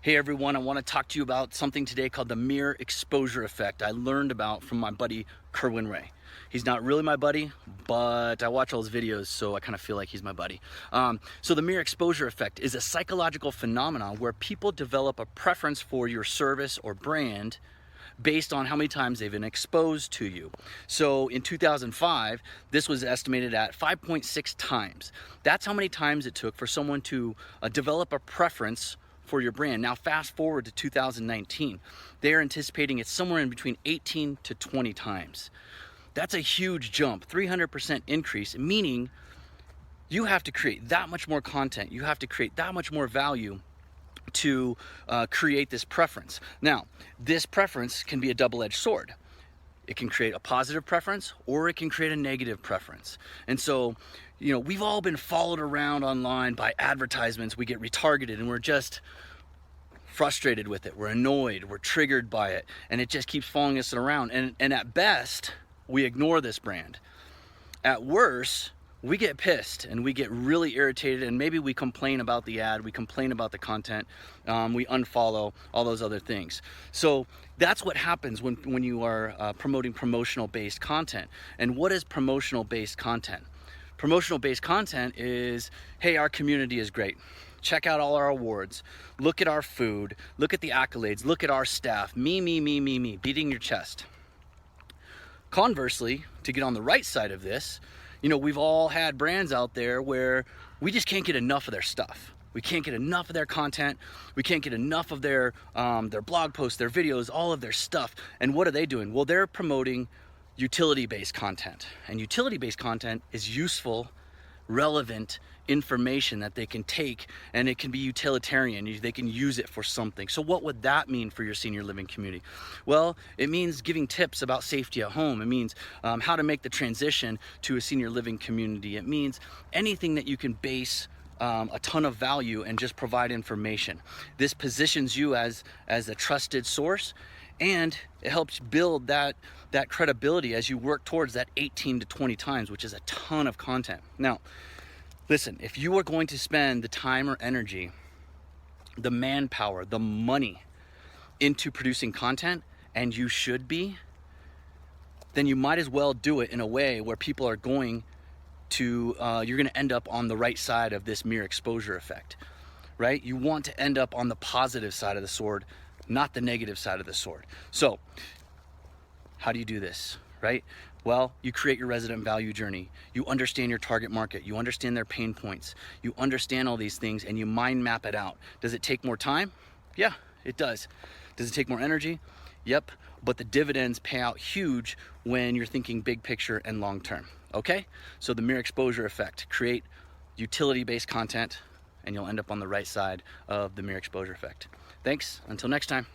Hey everyone, I want to talk to you about something today called the mere exposure effect I learned about from my buddy Kerwin Ray. He's not really my buddy, but I watch all his videos, so I kind of feel like he's my buddy. So the mere exposure effect is a psychological phenomenon where people develop a preference for your service or brand based on how many times they've been exposed to you. So in 2005, this was estimated at 5.6 times. That's how many times it took for someone to develop a preference for your brand. Now fast forward to 2019, they're anticipating it's somewhere in between 18 to 20 times. That's a huge jump, 300% increase, meaning you have to create that much more content, you have to create that much more value to create this preference. Now, this preference can be a double-edged sword. It can create a positive preference or it can create a negative preference. And so, we've all been followed around online by advertisements. We get retargeted and we're just frustrated with it. We're annoyed, we're triggered by it, and it just keeps following us around. And at best, we ignore this brand. At worst, we get pissed and we get really irritated, and maybe we complain about the ad, we complain about the content, we unfollow, all those other things. So that's what happens when you are promoting promotional based content. And what is promotional based content? Promotional based content is, hey, our community is great. Check out all our awards. Look at our food. Look at the accolades. Look at our staff. Me, beating your chest. Conversely, to get on the right side of this, we've all had brands out there where we just can't get enough of their stuff. We can't get enough of their content. We can't get enough of their blog posts, their videos, all of their stuff. And what are they doing? Well, they're promoting utility-based content. And utility-based content is useful, relevant information that they can take, and it can be utilitarian. They can use it for something. So what would that mean for your senior living community? Well, it means giving tips about safety at home. It means how to make the transition to a senior living community. It means anything that you can base a ton of value and just provide information. This positions you as a trusted source, and it helps build that credibility as you work towards that 18 to 20 times, which is a ton of content. Now, listen, if you are going to spend the time or energy, the manpower, the money into producing content, and you should be, then you might as well do it in a way where people are going to, you're going to end up on the right side of this mere exposure effect, right? You want to end up on the positive side of the sword, not the negative side of the sword. So how do you do this, right? Well, you create your resident value journey. You understand your target market. You understand their pain points. You understand all these things, and you mind map it out. Does it take more time? Yeah, it does. Does it take more energy? Yep. But the dividends pay out huge when you're thinking big picture and long term. Okay? So the mere exposure effect. Create utility-based content, and you'll end up on the right side of the mere exposure effect. Thanks. Until next time.